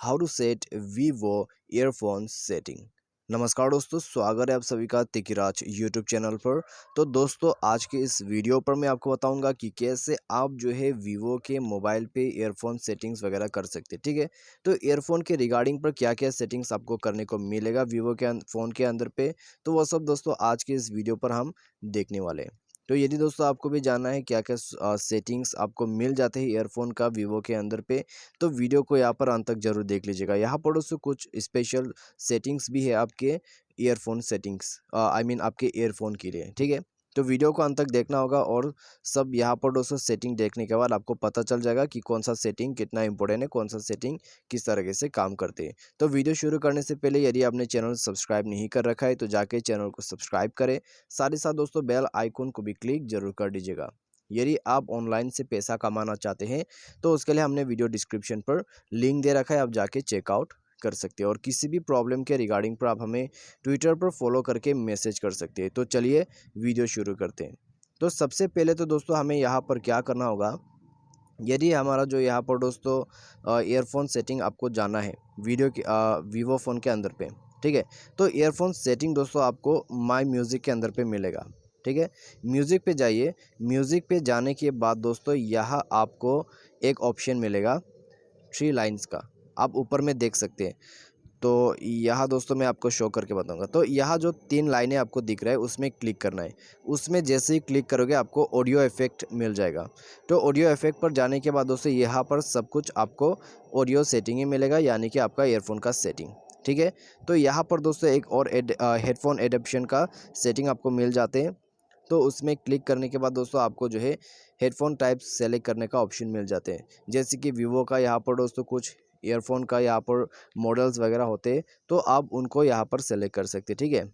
How to set Vivo earphone setting. नमस्कार दोस्तों, स्वागत है आप सभी का तिकिराज यूट्यूब चैनल पर। तो दोस्तों, आज के इस वीडियो पर मैं आपको बताऊंगा कि कैसे आप जो है वीवो के मोबाइल पे ईयरफोन सेटिंग्स वगैरह कर सकते हैं। ठीक है, तो ईयरफोन के रिगार्डिंग पर क्या क्या सेटिंग्स आपको करने को मिलेगा वीवो के फ़ोन के अंदर पे, तो वो सब दोस्तों आज के इस वीडियो पर हम देखने वाले हैं। तो यदि दोस्तों आपको भी जानना है क्या क्या सेटिंग्स आपको मिल जाते हैं ईयरफोन का वीवो के अंदर पे, तो वीडियो को यहाँ पर अंत तक जरूर देख लीजिएगा। यहाँ पर दोस्तों कुछ स्पेशल सेटिंग्स भी है आपके ईयरफोन सेटिंग्स, आई मीन आपके ईयरफोन के लिए। ठीक है, तो वीडियो को अंत तक देखना होगा और सब यहाँ पर दोस्तों सेटिंग देखने के बाद आपको पता चल जाएगा कि कौन सा सेटिंग कितना इंपॉर्टेंट है, कौन सा सेटिंग किस तरीके से काम करते हैं। तो वीडियो शुरू करने से पहले यदि आपने चैनल सब्सक्राइब नहीं कर रखा है तो जाके चैनल को सब्सक्राइब करें। साथ ही साथ दोस्तों बेल आइकन को भी क्लिक जरूर कर दीजिएगा। यदि आप ऑनलाइन से पैसा कमाना चाहते हैं तो उसके लिए हमने वीडियो डिस्क्रिप्शन पर लिंक दे रखा है, आप जाके चेकआउट कर सकते हैं। और किसी भी प्रॉब्लम के रिगार्डिंग पर आप हमें ट्विटर पर फॉलो करके मैसेज कर सकते हैं। तो चलिए वीडियो शुरू करते हैं। तो सबसे पहले तो दोस्तों हमें यहाँ पर क्या करना होगा, यदि हमारा जो यहाँ पर दोस्तों ईयरफोन सेटिंग आपको जाना है वीडियो की वीवो फ़ोन के अंदर पे। ठीक है, तो ईयरफोन सेटिंग दोस्तों आपको माय म्यूज़िक के अंदर पे मिलेगा। ठीक है, म्यूज़िक पे जाइए। म्यूज़िक पे जाने के बाद दोस्तों यहाँ आपको एक ऑप्शन मिलेगा थ्री लाइन्स का, आप ऊपर में देख सकते हैं। तो यहाँ दोस्तों मैं आपको शो करके बताऊंगा। तो यहाँ जो 3 लाइनें आपको दिख रहा है उसमें क्लिक करना है। उसमें जैसे ही क्लिक करोगे आपको ऑडियो इफेक्ट मिल जाएगा। तो ऑडियो इफेक्ट पर जाने के बाद दोस्तों यहाँ पर सब कुछ आपको ऑडियो सेटिंग ही मिलेगा, यानी कि आपका ईयरफोन का सेटिंग। ठीक है, तो यहाँ पर दोस्तों एक और हेडफोन एडेप्शन का सेटिंग आपको मिल जाते हैं। तो उसमें क्लिक करने के बाद दोस्तों आपको जो है हेडफोन टाइप सेलेक्ट करने का ऑप्शन मिल जाते हैं। जैसे कि वीवो का यहाँ पर दोस्तों कुछ ईयरफोन का यहाँ पर मॉडल्स वगैरह होते हैं, तो आप उनको यहाँ पर सेलेक्ट कर सकते हैं। ठीक है,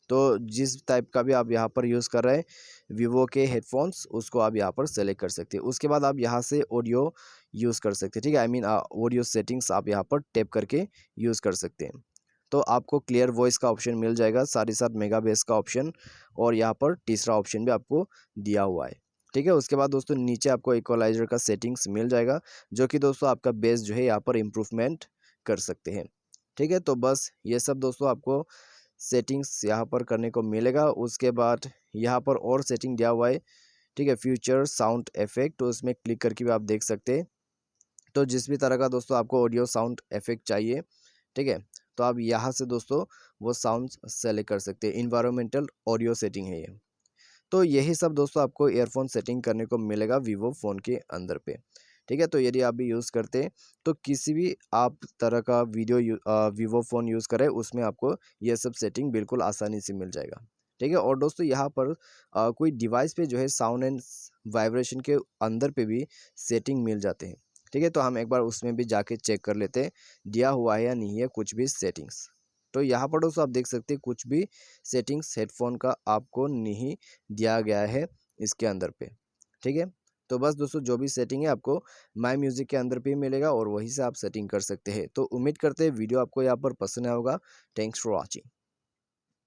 तो जिस टाइप का भी आप यहाँ पर यूज़ कर रहे हैं वीवो के हेडफोन्स, उसको आप यहाँ पर सेलेक्ट कर सकते हैं। उसके बाद आप यहाँ से ऑडियो यूज़ कर सकते हैं। ठीक है, आई मीन ऑडियो सेटिंग्स आप यहाँ पर टैप करके यूज़ कर सकते हैं। तो आपको क्लियर वॉइस का ऑप्शन मिल जाएगा, साथ ही साथ मेगा बेस का ऑप्शन, और यहाँ पर तीसरा ऑप्शन भी आपको दिया हुआ है। ठीक है, उसके बाद दोस्तों नीचे आपको इक्वलाइजर का सेटिंग्स मिल जाएगा, जो कि दोस्तों आपका बेस जो है यहाँ पर इम्प्रूवमेंट कर सकते हैं। ठीक है, तो बस ये सब दोस्तों आपको सेटिंग्स यहाँ पर करने को मिलेगा। उसके बाद यहाँ पर और सेटिंग दिया हुआ है। ठीक है, फ्यूचर साउंड इफेक्ट, तो उसमें क्लिक करके भी आप देख सकते हैं। तो जिस भी तरह का दोस्तों आपको ऑडियो साउंड इफेक्ट चाहिए, ठीक है, तो आप यहाँ से दोस्तों वो साउंड सेलेक्ट कर सकते हैं। इन्वायरमेंटल ऑडियो सेटिंग है ये। तो यही सब दोस्तों आपको ईयरफोन सेटिंग करने को मिलेगा वीवो फ़ोन के अंदर पे। ठीक है, तो यदि आप भी यूज़ करते हैं तो किसी भी आप तरह का वीवो फ़ोन यूज़ करें उसमें आपको ये सब सेटिंग बिल्कुल आसानी से मिल जाएगा। ठीक है, और दोस्तों यहाँ पर कोई डिवाइस पे जो है साउंड एंड वाइब्रेशन के अंदर पे भी सेटिंग मिल जाते हैं। ठीक है, तो हम एक बार उसमें भी जाके चेक कर लेते हैं दिया हुआ है या नहीं है कुछ भी सेटिंग्स। तो यहाँ पर दोस्तों आप देख सकते हैं कुछ भी सेटिंग्स हेडफोन का आपको नहीं दिया गया है इसके अंदर पे। ठीक है, तो बस दोस्तों जो भी सेटिंग है आपको माय म्यूजिक के अंदर पे ही मिलेगा और वहीं से आप सेटिंग कर सकते हैं। तो उम्मीद करते हैं वीडियो आपको यहाँ पर पसंद आया होगा। Thanks for watching.